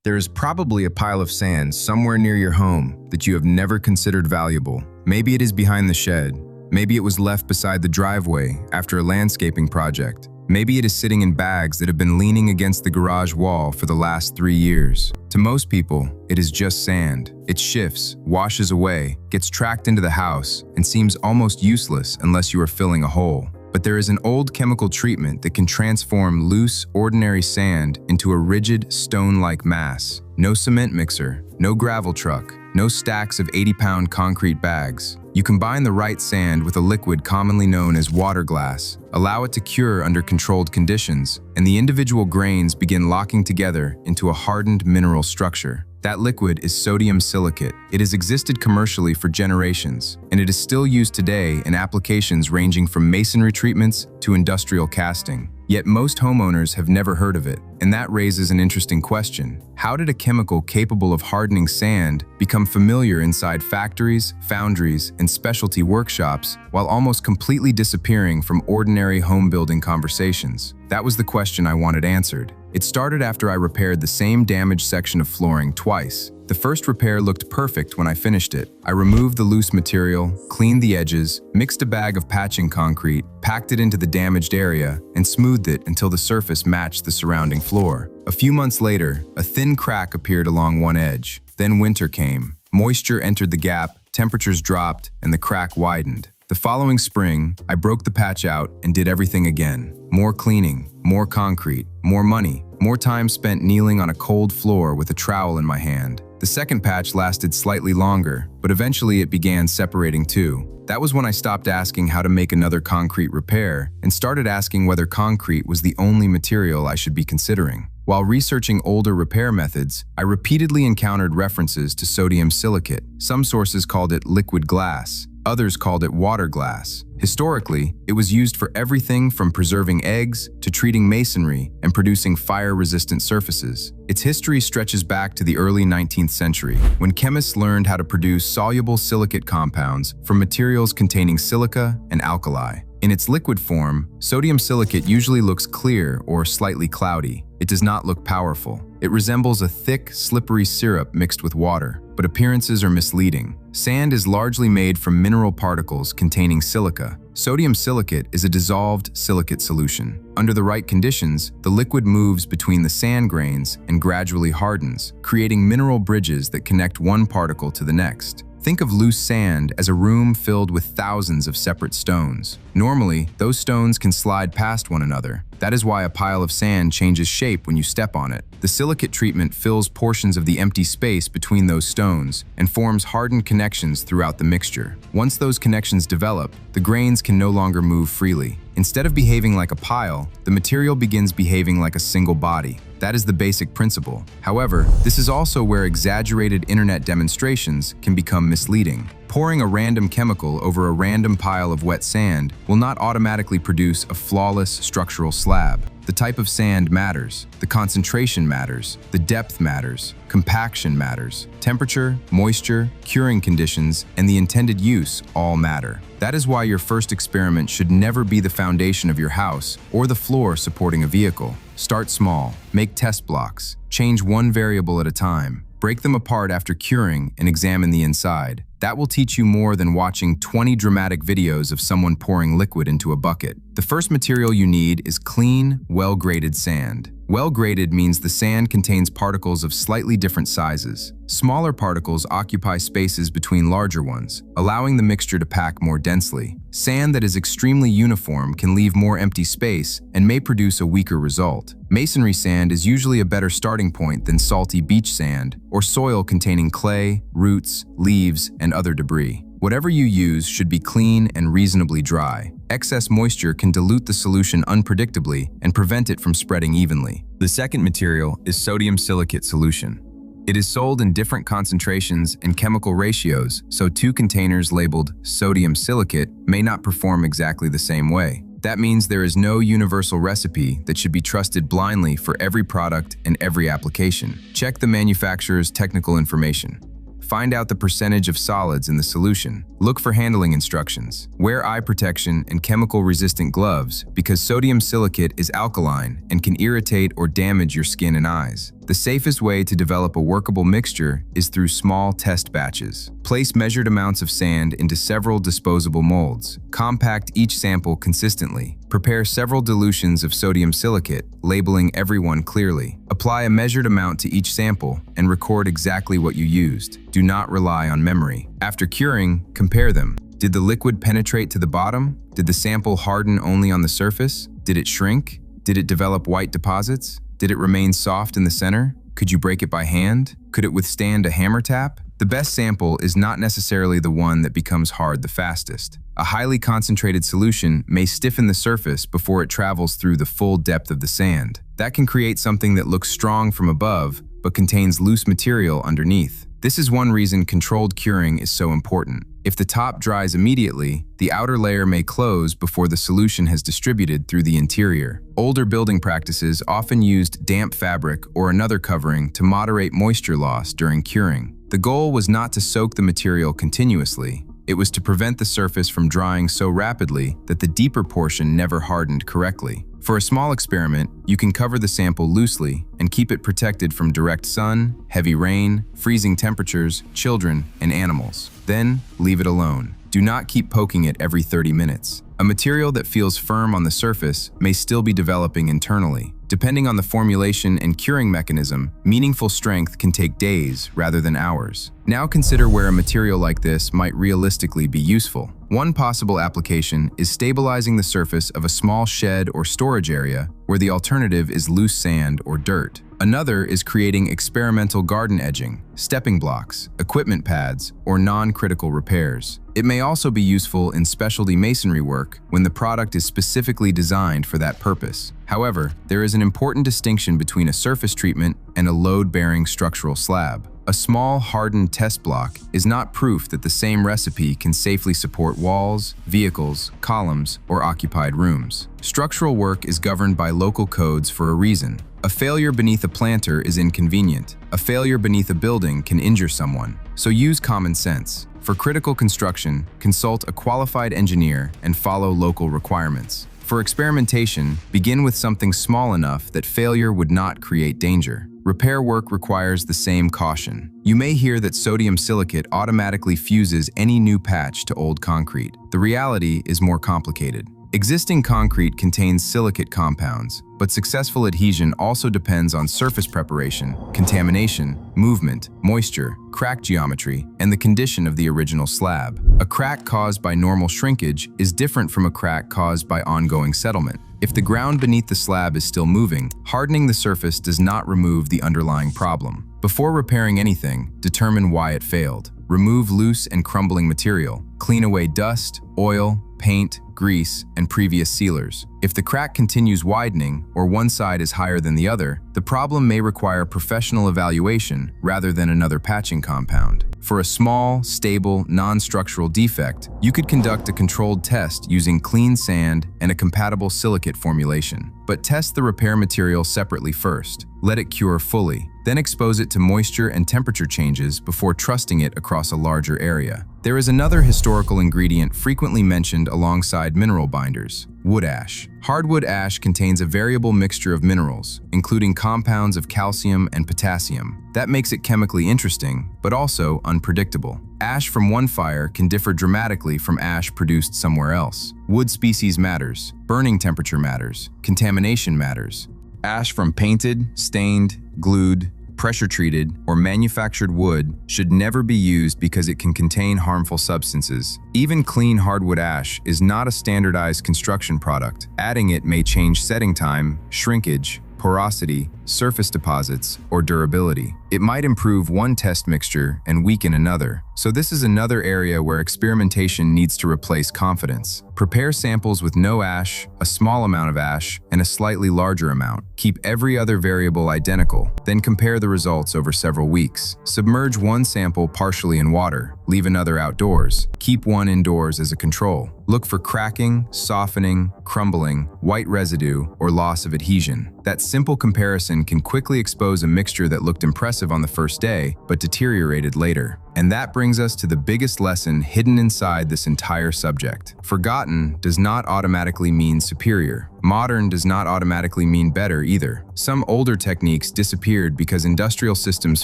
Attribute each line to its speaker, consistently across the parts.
Speaker 1: There is probably a pile of sand somewhere near your home that you have never considered valuable. Maybe it is behind the shed. Maybe it was left beside the driveway after a landscaping project. Maybe it is sitting in bags that have been leaning against the garage wall for the last 3 years. To most people, it is just sand. It shifts, washes away, gets tracked into the house, and seems almost useless unless you are filling a hole. But there is an old chemical treatment that can transform loose, ordinary sand into a rigid, stone-like mass. No cement mixer, no gravel truck, no stacks of 80-pound concrete bags. You combine the right sand with a liquid commonly known as water glass, allow it to cure under controlled conditions, and the individual grains begin locking together into a hardened mineral structure. That liquid is sodium silicate. It has existed commercially for generations, and it is still used today in applications ranging from masonry treatments to industrial casting. Yet most homeowners have never heard of it, and that raises an interesting question. How did a chemical capable of hardening sand become familiar inside factories, foundries, and specialty workshops while almost completely disappearing from ordinary home-building conversations? That was the question I wanted answered. It started after I repaired the same damaged section of flooring twice. The first repair looked perfect when I finished it. I removed the loose material, cleaned the edges, mixed a bag of patching concrete, packed it into the damaged area, and smoothed it until the surface matched the surrounding floor. A few months later, a thin crack appeared along one edge. Then winter came. Moisture entered the gap, temperatures dropped, and the crack widened. The following spring, I broke the patch out and did everything again. More cleaning, more concrete, more money, more time spent kneeling on a cold floor with a trowel in my hand. The second patch lasted slightly longer, but eventually it began separating too. That was when I stopped asking how to make another concrete repair and started asking whether concrete was the only material I should be considering. While researching older repair methods, I repeatedly encountered references to sodium silicate. Some sources called it liquid glass. Others called it water glass. Historically, it was used for everything from preserving eggs to treating masonry and producing fire-resistant surfaces. Its history stretches back to the early 19th century, when chemists learned how to produce soluble silicate compounds from materials containing silica and alkali. In its liquid form, sodium silicate usually looks clear or slightly cloudy. It does not look powerful. It resembles a thick, slippery syrup mixed with water, but appearances are misleading. Sand is largely made from mineral particles containing silica. Sodium silicate is a dissolved silicate solution. Under the right conditions, the liquid moves between the sand grains and gradually hardens, creating mineral bridges that connect one particle to the next. Think of loose sand as a room filled with thousands of separate stones. Normally, those stones can slide past one another. That is why a pile of sand changes shape when you step on it. The silicate treatment fills portions of the empty space between those stones and forms hardened connections throughout the mixture. Once those connections develop, the grains can no longer move freely. Instead of behaving like a pile, the material begins behaving like a single body. That is the basic principle. However, this is also where exaggerated internet demonstrations can become misleading. Pouring a random chemical over a random pile of wet sand will not automatically produce a flawless structural slab. The type of sand matters, the concentration matters, the depth matters, compaction matters, temperature, moisture, curing conditions, and the intended use all matter. That is why your first experiment should never be the foundation of your house or the floor supporting a vehicle. Start small, make test blocks, change one variable at a time, break them apart after curing, and examine the inside. That will teach you more than watching 20 dramatic videos of someone pouring liquid into a bucket. The first material you need is clean, well-graded sand. Well-graded means the sand contains particles of slightly different sizes. Smaller particles occupy spaces between larger ones, allowing the mixture to pack more densely. Sand that is extremely uniform can leave more empty space and may produce a weaker result. Masonry sand is usually a better starting point than salty beach sand or soil containing clay, roots, leaves, and other debris. Whatever you use should be clean and reasonably dry. Excess moisture can dilute the solution unpredictably and prevent it from spreading evenly. The second material is sodium silicate solution. It is sold in different concentrations and chemical ratios, so two containers labeled sodium silicate may not perform exactly the same way. That means there is no universal recipe that should be trusted blindly for every product and every application. Check the manufacturer's technical information. Find out the percentage of solids in the solution. Look for handling instructions. Wear eye protection and chemical-resistant gloves because sodium silicate is alkaline and can irritate or damage your skin and eyes. The safest way to develop a workable mixture is through small test batches. Place measured amounts of sand into several disposable molds. Compact each sample consistently. Prepare several dilutions of sodium silicate, labeling every one clearly. Apply a measured amount to each sample and record exactly what you used. Do not rely on memory. After curing, compare them. Did the liquid penetrate to the bottom? Did the sample harden only on the surface? Did it shrink? Did it develop white deposits? Did it remain soft in the center? Could you break it by hand? Could it withstand a hammer tap? The best sample is not necessarily the one that becomes hard the fastest. A highly concentrated solution may stiffen the surface before it travels through the full depth of the sand. That can create something that looks strong from above, but contains loose material underneath. This is one reason controlled curing is so important. If the top dries immediately, the outer layer may close before the solution has distributed through the interior. Older building practices often used damp fabric or another covering to moderate moisture loss during curing. The goal was not to soak the material continuously. It was to prevent the surface from drying so rapidly that the deeper portion never hardened correctly. For a small experiment, you can cover the sample loosely and keep it protected from direct sun, heavy rain, freezing temperatures, children, and animals. Then, leave it alone. Do not keep poking it every 30 minutes. A material that feels firm on the surface may still be developing internally. Depending on the formulation and curing mechanism, meaningful strength can take days rather than hours. Now consider where a material like this might realistically be useful. One possible application is stabilizing the surface of a small shed or storage area where the alternative is loose sand or dirt. Another is creating experimental garden edging, stepping blocks, equipment pads, or non-critical repairs. It may also be useful in specialty masonry work when the product is specifically designed for that purpose. However, there is an important distinction between a surface treatment and a load-bearing structural slab. A small, hardened test block is not proof that the same recipe can safely support walls, vehicles, columns, or occupied rooms. Structural work is governed by local codes for a reason. A failure beneath a planter is inconvenient. A failure beneath a building can injure someone. So use common sense. For critical construction, consult a qualified engineer and follow local requirements. For experimentation, begin with something small enough that failure would not create danger. Repair work requires the same caution. You may hear that sodium silicate automatically fuses any new patch to old concrete. The reality is more complicated. Existing concrete contains silicate compounds, but successful adhesion also depends on surface preparation, contamination, movement, moisture, crack geometry, and the condition of the original slab. A crack caused by normal shrinkage is different from a crack caused by ongoing settlement. If the ground beneath the slab is still moving, hardening the surface does not remove the underlying problem. Before repairing anything, determine why it failed. Remove loose and crumbling material. Clean away dust, oil, paint, grease, and previous sealers. If the crack continues widening or one side is higher than the other, the problem may require professional evaluation rather than another patching compound. For a small, stable, non-structural defect, you could conduct a controlled test using clean sand and a compatible silicate formulation. But test the repair material separately first. Let it cure fully. Then expose it to moisture and temperature changes before trusting it across a larger area. There is another historical ingredient frequently mentioned alongside mineral binders: wood ash. Hardwood ash contains a variable mixture of minerals, including compounds of calcium and potassium. That makes it chemically interesting, but also unpredictable. Ash from one fire can differ dramatically from ash produced somewhere else. Wood species matters, burning temperature matters, contamination matters. Ash from painted, stained, glued, pressure-treated, or manufactured wood should never be used because it can contain harmful substances. Even clean hardwood ash is not a standardized construction product. Adding it may change setting time, shrinkage, porosity, surface deposits, or durability. It might improve one test mixture and weaken another. So this is another area where experimentation needs to replace confidence. Prepare samples with no ash, a small amount of ash, and a slightly larger amount. Keep every other variable identical, then compare the results over several weeks. Submerge one sample partially in water, leave another outdoors. Keep one indoors as a control. Look for cracking, softening, crumbling, white residue, or loss of adhesion. That simple comparison can quickly expose a mixture that looked impressive on the first day, but deteriorated later. And that brings us to the biggest lesson hidden inside this entire subject. Forgotten does not automatically mean superior. Modern does not automatically mean better either. Some older techniques disappeared because industrial systems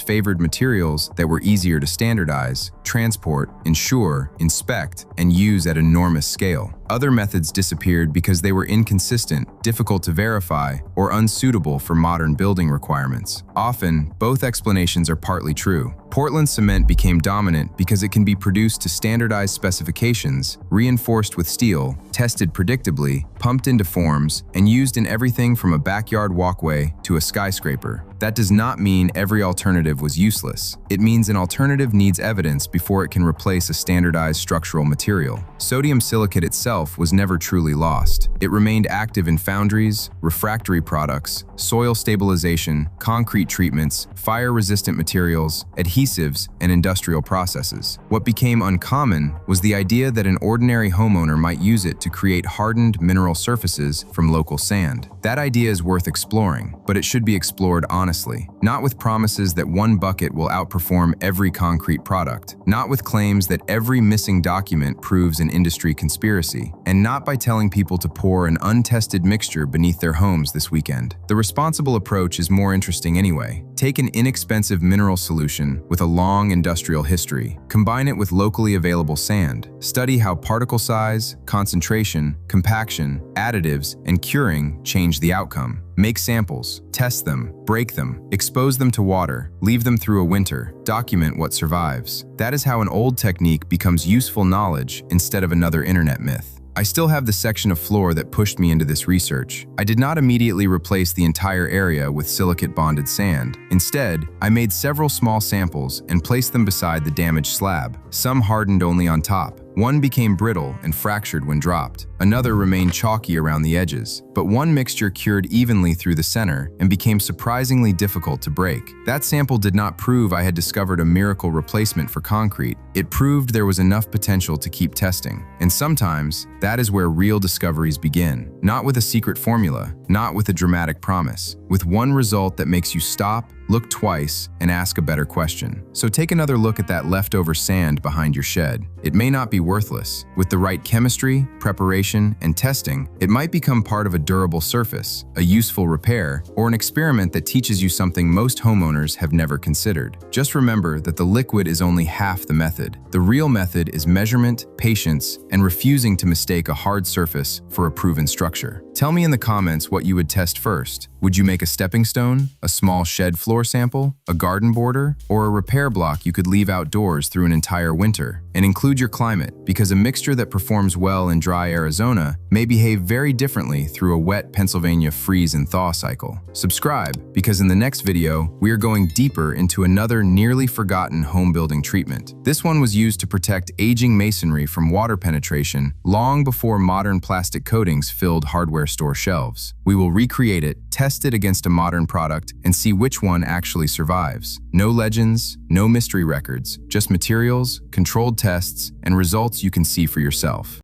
Speaker 1: favored materials that were easier to standardize, transport, insure, inspect, and use at enormous scale. Other methods disappeared because they were inconsistent, difficult to verify, or unsuitable for modern building requirements. Often, both explanations are partly true. Portland cement became dominant because it can be produced to standardized specifications, reinforced with steel, tested predictably, pumped into forms, and used in everything from a backyard walkway to a skyscraper. That does not mean every alternative was useless. It means an alternative needs evidence before it can replace a standardized structural material. Sodium silicate itself was never truly lost. It remained active in foundries, refractory products, soil stabilization, concrete treatments, fire-resistant materials, adhesives, and industrial processes. What became uncommon was the idea that an ordinary homeowner might use it to create hardened mineral surfaces from local sand. That idea is worth exploring, but it should be explored honestly, not with promises that one bucket will outperform every concrete product, not with claims that every missing document proves an industry conspiracy, and not by telling people to pour an untested mixture beneath their homes this weekend. The responsible approach is more interesting anyway. Take an inexpensive mineral solution with a long industrial history. Combine it with locally available sand. Study how particle size, concentration, compaction, additives, and curing change the outcome. Make samples, test them, break them, expose them to water, leave them through a winter, document what survives. That is how an old technique becomes useful knowledge instead of another internet myth. I still have the section of floor that pushed me into this research. I did not immediately replace the entire area with silicate bonded sand. Instead, I made several small samples and placed them beside the damaged slab. Some hardened only on top. One became brittle and fractured when dropped. Another remained chalky around the edges. But one mixture cured evenly through the center and became surprisingly difficult to break. That sample did not prove I had discovered a miracle replacement for concrete. It proved there was enough potential to keep testing. And sometimes, that is where real discoveries begin. Not with a secret formula, not with a dramatic promise, with one result that makes you stop, look twice, and ask a better question. So take another look at that leftover sand behind your shed. It may not be worthless. With the right chemistry, preparation, and testing, it might become part of a durable surface, a useful repair, or an experiment that teaches you something most homeowners have never considered. Just remember that the liquid is only half the method. The real method is measurement, patience, and refusing to mistake a hard surface for a proven structure. Tell me in the comments what you would test first. Would you make a stepping stone, a small shed floor sample, a garden border, or a repair block you could leave outdoors through an entire winter? And include your climate, because a mixture that performs well in dry Arizona may behave very differently through a wet Pennsylvania freeze and thaw cycle. Subscribe, because in the next video, we are going deeper into another nearly forgotten home building treatment. This one was used to protect aging masonry from water penetration long before modern plastic coatings filled hardware store shelves. We will recreate it, test it against a modern product, and see which one actually survives. No legends, no mystery records, just materials, controlled tests, and results you can see for yourself.